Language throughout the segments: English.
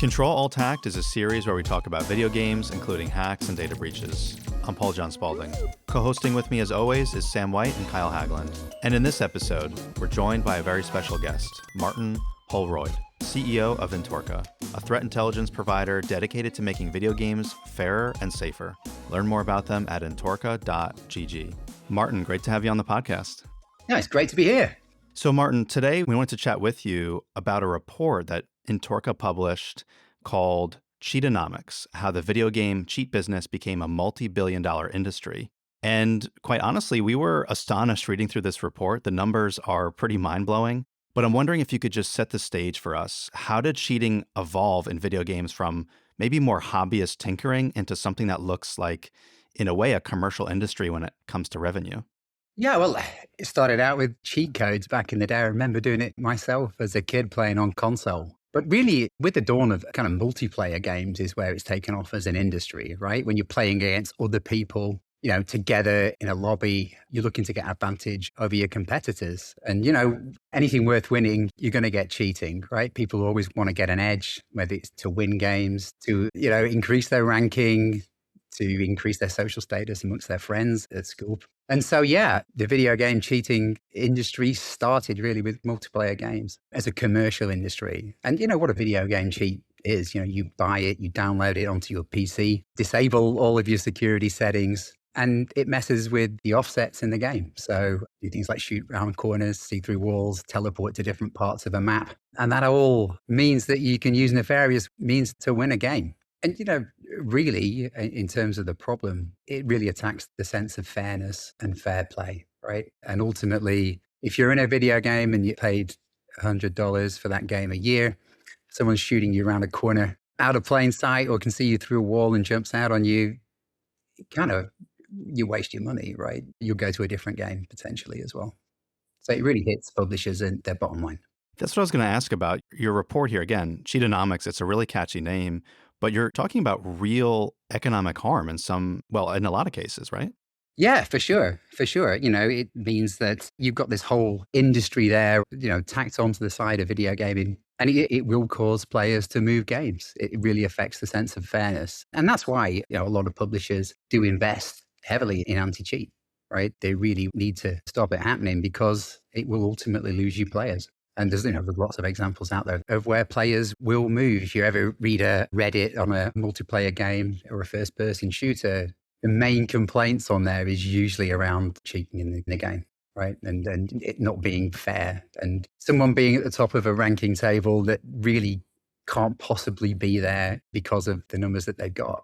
Control-Alt-Hacked is a series where we talk about video games, including hacks and data breaches. I'm Paul John Spaulding. Co-hosting with me, as always, is Sam White and Kyle Hagland. And in this episode, we're joined by a very special guest, Martin Holroyd, CEO of Intorqa, a threat intelligence provider dedicated to making video games fairer and safer. Learn more about them at intorqa.gg. Martin, great to have you on the podcast. Yeah, it's great to be here. So Martin, today we want to chat with you about a report that Intorqa published called Cheatonomics, How the Video Game Cheat Business Became a Multi-Billion-Dollar Industry. And quite honestly, we were astonished reading through this report. The numbers are pretty mind-blowing. But I'm wondering if you could just set the stage for us. How did cheating evolve in video games from maybe more hobbyist tinkering into something that looks like, in a way, a commercial industry when it comes to revenue? Yeah, well, it started out with cheat codes back in the day. I remember doing it myself as a kid playing on console. But really, with the dawn of kind of multiplayer games is where it's taken off as an industry, right? When you're playing against other people, together in a lobby, you're looking to get advantage over your competitors. And, anything worth winning, you're going to get cheating, right? People always want to get an edge, whether it's to win games, to, increase their ranking, to increase their social status amongst their friends at school. And so, the video game cheating industry started really with multiplayer games as a commercial industry. And you know what a video game cheat is? You buy it, you download it onto your PC, disable all of your security settings, and it messes with the offsets in the game. So do things like shoot around corners, see through walls, teleport to different parts of a map. And that all means that you can use nefarious means to win a game. And, really, in terms of the problem, it really attacks the sense of fairness and fair play, right? And ultimately, if you're in a video game and you paid $100 for that game a year, someone's shooting you around a corner out of plain sight or can see you through a wall and jumps out on you, you waste your money, right? You'll go to a different game potentially as well. So it really hits publishers and their bottom line. That's what I was going to ask about. Your report here, again, Cheatonomics, it's a really catchy name, but you're talking about real economic harm in in a lot of cases, right? Yeah, for sure. For sure. It means that you've got this whole industry there, tacked onto the side of video gaming, and it will cause players to move games. It really affects the sense of fairness. And that's why, a lot of publishers do invest heavily in anti-cheat, right? They really need to stop it happening because it will ultimately lose you players. And there's lots of examples out there of where players will move. If you ever read a Reddit on a multiplayer game or a first-person shooter, the main complaints on there is usually around cheating in the game, right? And it not being fair and someone being at the top of a ranking table that really can't possibly be there because of the numbers that they've got.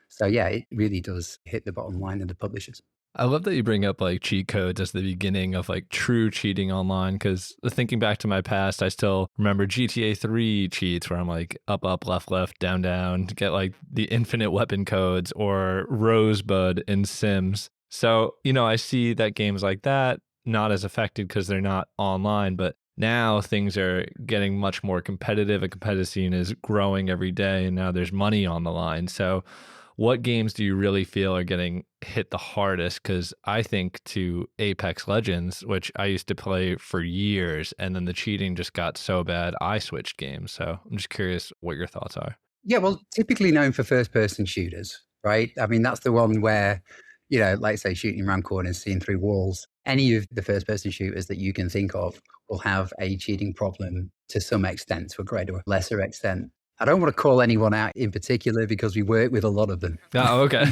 So it really does hit the bottom line of the publishers. I love that you bring up like cheat codes as the beginning of like true cheating online, because thinking back to my past, I still remember GTA 3 cheats where I'm like up, left, down, to get like the infinite weapon codes, or Rosebud in Sims. So, I see that games like that not as affected because they're not online, but now things are getting much more competitive. A competitive scene is growing every day, and now there's money on the line. So what games do you really feel are getting hit the hardest? Because I think to Apex Legends, which I used to play for years, and then the cheating just got so bad, I switched games. So I'm just curious what your thoughts are. Yeah, well, typically known for first-person shooters, right? I mean, that's the one where, like say shooting around corners, seeing through walls. Any of the first-person shooters that you can think of will have a cheating problem to some extent, to a greater or lesser extent. I don't want to call anyone out in particular because we work with a lot of them. Oh, okay.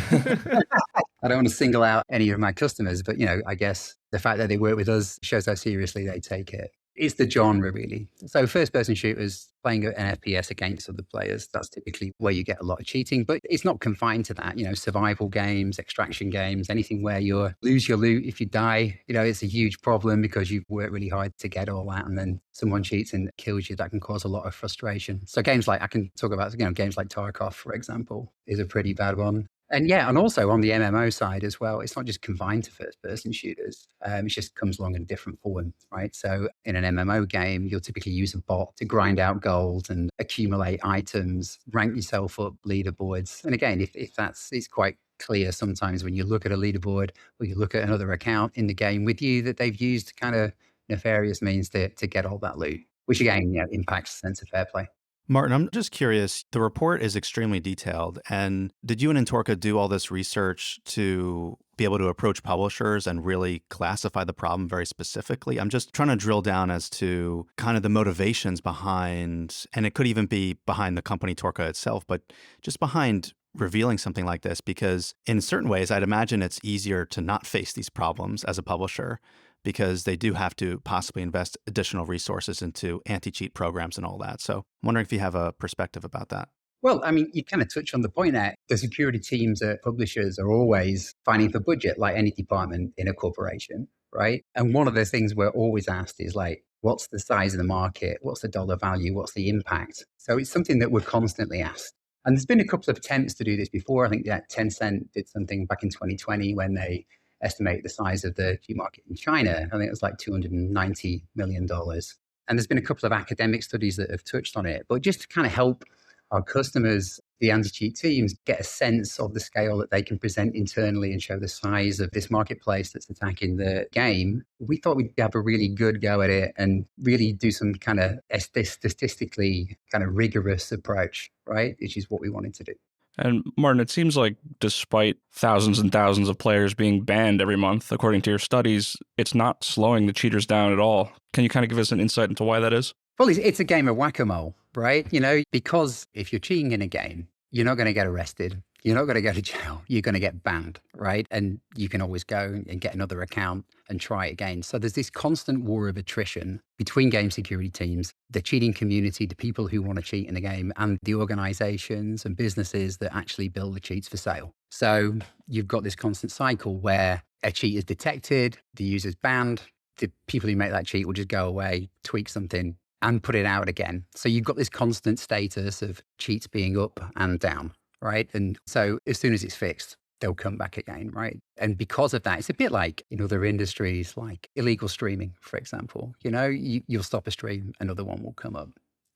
I don't want to single out any of my customers, but, I guess the fact that they work with us shows how seriously they take it. It's the genre, really. So first-person shooters, playing an FPS against other players, that's typically where you get a lot of cheating. But it's not confined to that. Survival games, extraction games, anything where you lose your loot if you die. It's a huge problem because you've worked really hard to get all that, and then someone cheats and kills you. That can cause a lot of frustration. So games like, I can talk about, games like Tarkov, for example, is a pretty bad one. And and also on the MMO side as well, it's not just confined to first-person shooters. It just comes along in a different form, right? So in an MMO game, you'll typically use a bot to grind out gold and accumulate items, rank yourself up leaderboards. And again, if it's quite clear sometimes when you look at a leaderboard or you look at another account in the game with you that they've used kind of nefarious means to get all that loot, which again, impacts the sense of fair play. Martin, I'm just curious. The report is extremely detailed. And did you and Intorqa do all this research to be able to approach publishers and really classify the problem very specifically? I'm just trying to drill down as to kind of the motivations behind, and it could even be behind the company Torqa itself, but just behind revealing something like this, because in certain ways, I'd imagine it's easier to not face these problems as a publisher because they do have to possibly invest additional resources into anti-cheat programs and all that. So I'm wondering if you have a perspective about that. Well, I mean, you kind of touch on the point there. The security teams at publishers are always fighting for budget, like any department in a corporation, right? And one of the things we're always asked is like, what's the size of the market? What's the dollar value? What's the impact? So it's something that we're constantly asked. And there's been a couple of attempts to do this before. I think Tencent did something back in 2020 when they estimate the size of the cheat market in China. I think it was like $290 million. And there's been a couple of academic studies that have touched on it. But just to kind of help our customers, the anti-cheat teams, get a sense of the scale that they can present internally and show the size of this marketplace that's attacking the game, we thought we'd have a really good go at it and really do some kind of statistically kind of rigorous approach, right? Which is what we wanted to do. And Martin, it seems like despite thousands and thousands of players being banned every month, according to your studies, it's not slowing the cheaters down at all. Can you kind of give us an insight into why that is? Well, it's a game of whack-a-mole, right? You know, because if you're cheating in a game, you're not going to get arrested. You're not going to go to jail. You're going to get banned, right? And you can always go and get another account and try it again. So there's this constant war of attrition between game security teams, the cheating community, the people who want to cheat in the game, and the organizations and businesses that actually build the cheats for sale. So you've got this constant cycle where a cheat is detected, the user's banned, the people who make that cheat will just go away, tweak something, and put it out again. So you've got this constant status of cheats being up and down, right? And so as soon as it's fixed, they'll come back again, right? And because of that, it's a bit like in other industries, like illegal streaming, for example. You know, you'll stop a stream, another one will come up.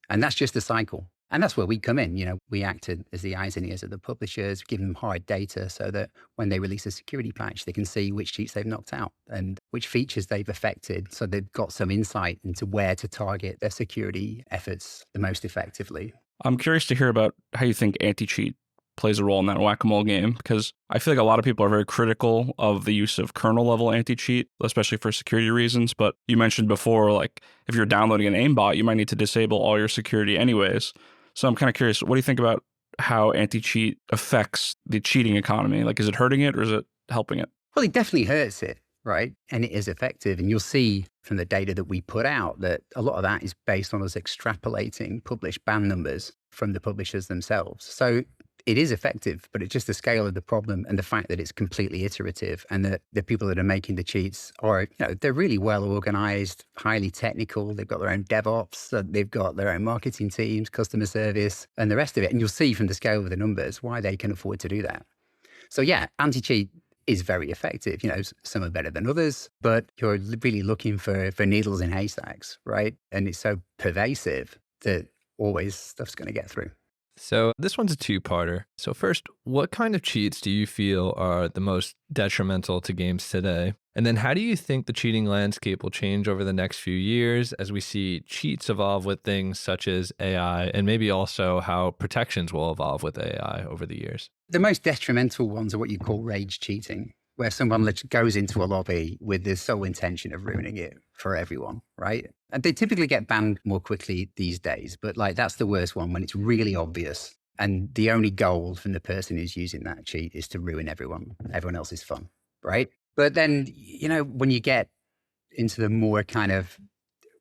And that's just the cycle. And that's where we come in. You know, we acted as the eyes and ears of the publishers, give them hard data so that when they release a security patch, they can see which cheats they've knocked out and which features they've affected. So they've got some insight into where to target their security efforts the most effectively. I'm curious to hear about how you think anti-cheat plays a role in that whack-a-mole game, because I feel like a lot of people are very critical of the use of kernel-level anti-cheat, especially for security reasons. But you mentioned before, like, if you're downloading an aimbot, you might need to disable all your security anyways. So I'm kind of curious, what do you think about how anti-cheat affects the cheating economy? Like, is it hurting it or is it helping it? Well, it definitely hurts it, right? And it is effective. And you'll see from the data that we put out that a lot of that is based on us extrapolating published ban numbers from the publishers themselves. So it is effective, but it's just the scale of the problem and the fact that it's completely iterative and that the people that are making the cheats are, you know, they're really well organized, highly technical. They've got their own DevOps, they've got their own marketing teams, customer service, and the rest of it. And you'll see from the scale of the numbers why they can afford to do that. So yeah, anti-cheat is very effective. You know, some are better than others, but you're really looking for needles in haystacks, right? And it's so pervasive that always stuff's going to get through. So this one's a two-parter. So first, what kind of cheats do you feel are the most detrimental to games today? And then how do you think the cheating landscape will change over the next few years as we see cheats evolve with things such as AI, and maybe also how protections will evolve with AI over the years? The most detrimental ones are what you call rage cheating, where someone goes into a lobby with the sole intention of ruining it for everyone, right? And they typically get banned more quickly these days, but like that's the worst one when it's really obvious. And the only goal from the person who's using that cheat is to ruin everyone else's fun, right? But then, you know, when you get into the more kind of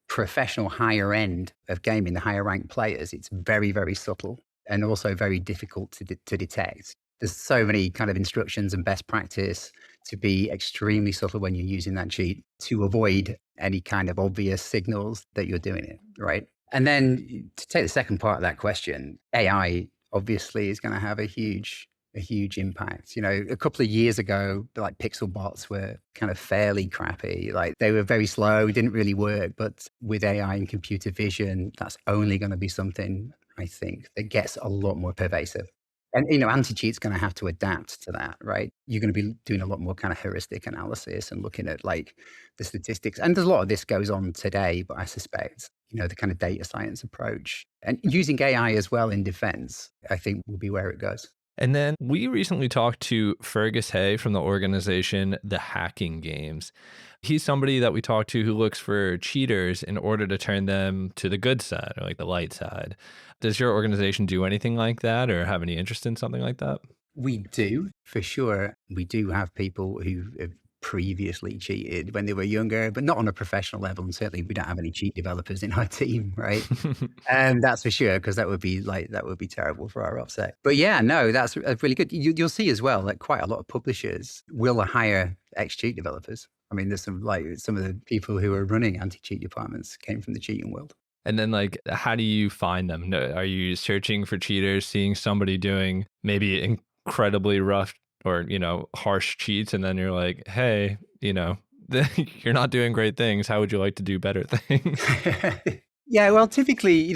professional higher end of gaming, the higher ranked players, it's very, very subtle and also very difficult to detect. There's so many kind of instructions and best practice to be extremely subtle when you're using that cheat to avoid any kind of obvious signals that you're doing it, right? And then to take the second part of that question, AI obviously is going to have a huge impact. You know, a couple of years ago, like pixel bots were kind of fairly crappy. Like they were very slow, didn't really work. But with AI and computer vision, that's only going to be something, I think, that gets a lot more pervasive. And, you know, anti-cheat's going to have to adapt to that, right? You're going to be doing a lot more kind of heuristic analysis and looking at like the statistics. And there's a lot of this goes on today, but I suspect the kind of data science approach. And using AI as well in defense, I think will be where it goes. And then we recently talked to Fergus Hay from the organization The Hacking Games. He's somebody that we talked to who looks for cheaters in order to turn them to the good side or like the light side. Does your organization do anything like that or have any interest in something like that? We do, for sure. We do have people who have previously cheated when they were younger, but not on a professional level. And certainly we don't have any cheat developers in our team, right? And that's for sure, because that would be terrible for our upset. But yeah, no, that's really good. You'll see as well that quite a lot of publishers will hire ex-cheat developers. I mean, there's some of the people who are running anti-cheat departments came from the cheating world. And then like, how do you find them? Are you searching for cheaters, seeing somebody doing maybe incredibly rough or, harsh cheats? And then you're like, hey, you're not doing great things. How would you like to do better things? Yeah, well, typically,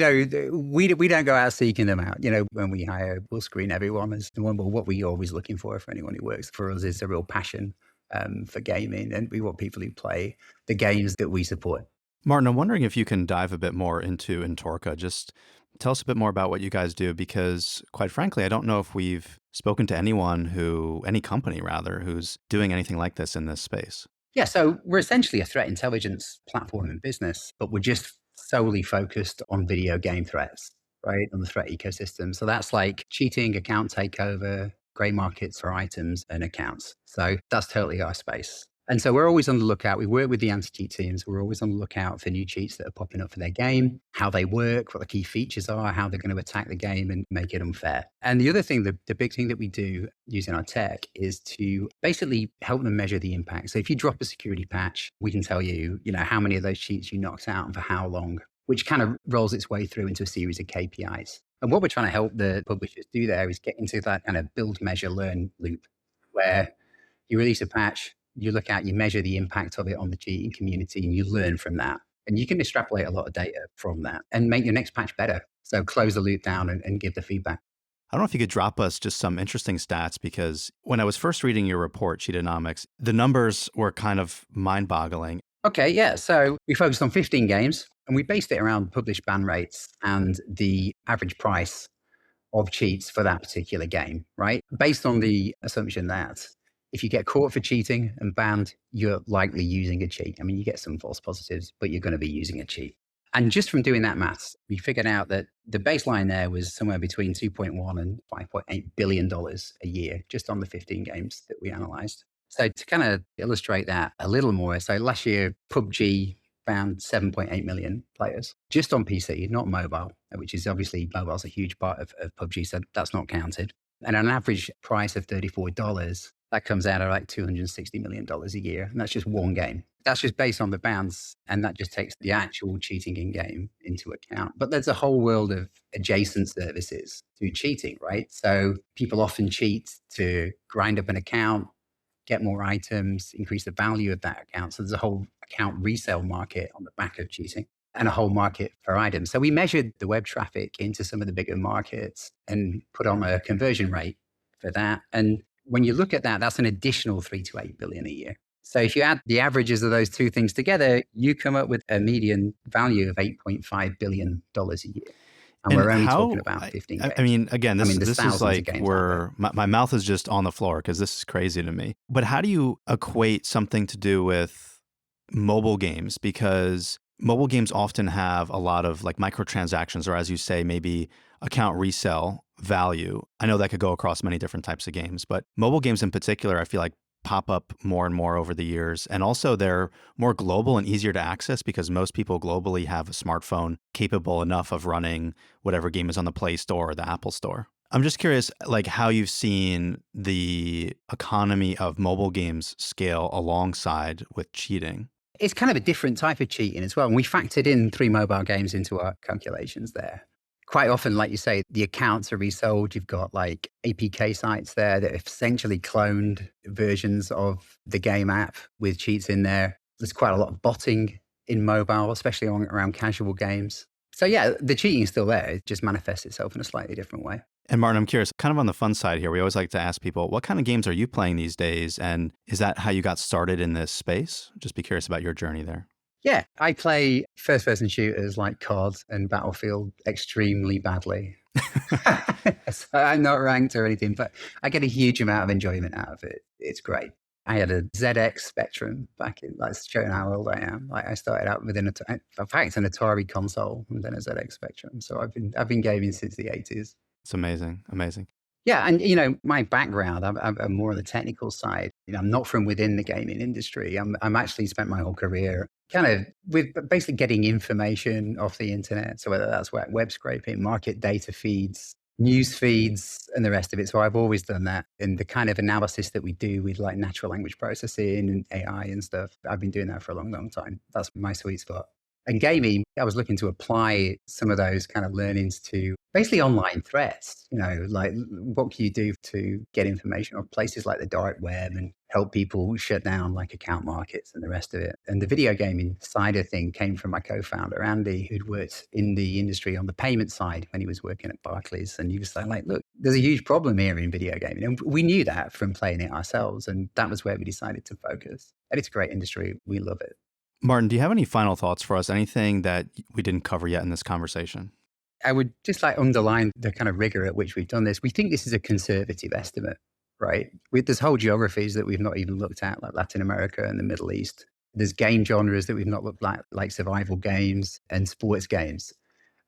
we don't go out seeking them out. When we hire, we'll screen everyone as the one. But what we're always looking for anyone who works for us is a real passion for gaming. And we want people who play the games that we support. Martin, I'm wondering if you can dive a bit more into Intorqa. Just tell us a bit more about what you guys do, because quite frankly, I don't know if we've spoken to any company rather, who's doing anything like this in this space. Yeah, so we're essentially a threat intelligence platform and business, but we're just solely focused on video game threats, right? On the threat ecosystem. So that's like cheating, account takeover, gray markets for items and accounts. So that's totally our space. And so we're always on the lookout. We work with the anti-cheat teams. We're always on the lookout for new cheats that are popping up for their game, how they work, what the key features are, how they're going to attack the game and make it unfair. And the other thing, the big thing that we do using our tech is to basically help them measure the impact. So if you drop a security patch, we can tell you, how many of those cheats you knocked out and for how long, which kind of rolls its way through into a series of KPIs. And what we're trying to help the publishers do there is get into that kind of build, measure, learn loop where you release a patch, you measure the impact of it on the cheating community, and you learn from that. And you can extrapolate a lot of data from that and make your next patch better. So close the loop down and give the feedback. I don't know if you could drop us just some interesting stats, because when I was first reading your report, Cheatonomics, the numbers were kind of mind-boggling. Okay, yeah. So we focused on 15 games, and we based it around published ban rates and the average price of cheats for that particular game, right? Based on the assumption that if you get caught for cheating and banned, you're likely using a cheat. I mean, you get some false positives, but you're going to be using a cheat. And just from doing that maths, we figured out that the baseline there was somewhere between $2.1 and $5.8 billion a year, just on the 15 games that we analyzed. So to kind of illustrate that a little more, so last year, PUBG banned 7.8 million players just on PC, not mobile, which is obviously mobile's a huge part of PUBG, so that's not counted. And an average price of $34, that comes out at like $260 million a year. And that's just one game. That's just based on the bans. And that just takes the actual cheating in game into account. But there's a whole world of adjacent services to cheating, right? So people often cheat to grind up an account, get more items, increase the value of that account. So there's a whole account resale market on the back of cheating and a whole market for items. So we measured the web traffic into some of the bigger markets and put on a conversion rate for that. And when you look at that, that's an additional 3 to 8 billion a year. So if you add the averages of those two things together, you come up with a median value of $8.5 billion a year. And we're only talking about 15 games. I mean, again, this is like where my mouth is just on the floor because this is crazy to me. But how do you equate something to do with mobile games? Because mobile games often have a lot of like microtransactions, or as you say, maybe account resale value. I know that could go across many different types of games, but mobile games in particular, I feel like pop up more and more over the years. And also they're more global and easier to access because most people globally have a smartphone capable enough of running whatever game is on the Play Store or the Apple Store. I'm just curious, like how you've seen the economy of mobile games scale alongside with cheating. It's kind of a different type of cheating as well. And we factored in 3 mobile games into our calculations there. Quite often, like you say, the accounts are resold. You've got like APK sites there that have essentially cloned versions of the game app with cheats in there. There's quite a lot of botting in mobile, especially around casual games. So yeah, the cheating is still there. It just manifests itself in a slightly different way. And Martin, I'm curious, kind of on the fun side here, we always like to ask people, what kind of games are you playing these days? And is that how you got started in this space? Just be curious about your journey there. Yeah, I play first-person shooters like COD and Battlefield extremely badly. So I'm not ranked or anything, but I get a huge amount of enjoyment out of it. It's great. I had a ZX Spectrum back in, like, showing how old I am. Like, I started out with in fact, an Atari console and then a ZX Spectrum. So I've been gaming since the 80s. It's amazing. Amazing. Yeah, and my background, I'm more on the technical side. I'm not from within the gaming industry. I'm actually spent my whole career kind of with basically getting information off the internet. So whether that's web scraping, market data feeds, news feeds, and the rest of it. So I've always done that. And the kind of analysis that we do with like natural language processing and AI and stuff, I've been doing that for a long, long time. That's my sweet spot. And gaming, I was looking to apply some of those kind of learnings to basically online threats, like what can you do to get information on places like the dark web and help people shut down like account markets and the rest of it. And the video gaming side of thing came from my co-founder, Andy, who'd worked in the industry on the payment side when he was working at Barclays. And he was like, look, there's a huge problem here in video gaming. And we knew that from playing it ourselves. And that was where we decided to focus. And it's a great industry. We love it. Martin, do you have any final thoughts for us? Anything that we didn't cover yet in this conversation? I would just like underline the kind of rigor at which we've done this. We think this is a conservative estimate, right? There's whole geographies that we've not even looked at, like Latin America and the Middle East. There's game genres that we've not looked at, like survival games and sports games.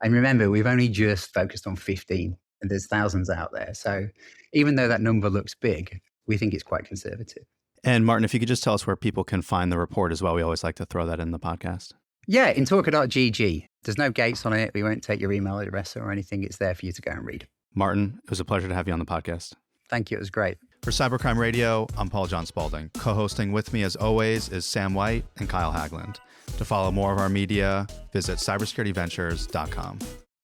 And remember, we've only just focused on 15, and there's thousands out there. So even though that number looks big, we think it's quite conservative. And Martin, if you could just tell us where people can find the report as well. We always like to throw that in the podcast. Yeah, Intorqa.gg. There's no gates on it. We won't take your email address or anything. It's there for you to go and read. Martin, it was a pleasure to have you on the podcast. Thank you. It was great. For Cybercrime Radio, I'm Paul John Spaulding. Co-hosting with me, as always, is Sam White and Kyle Hagland. To follow more of our media, visit cybersecurityventures.com.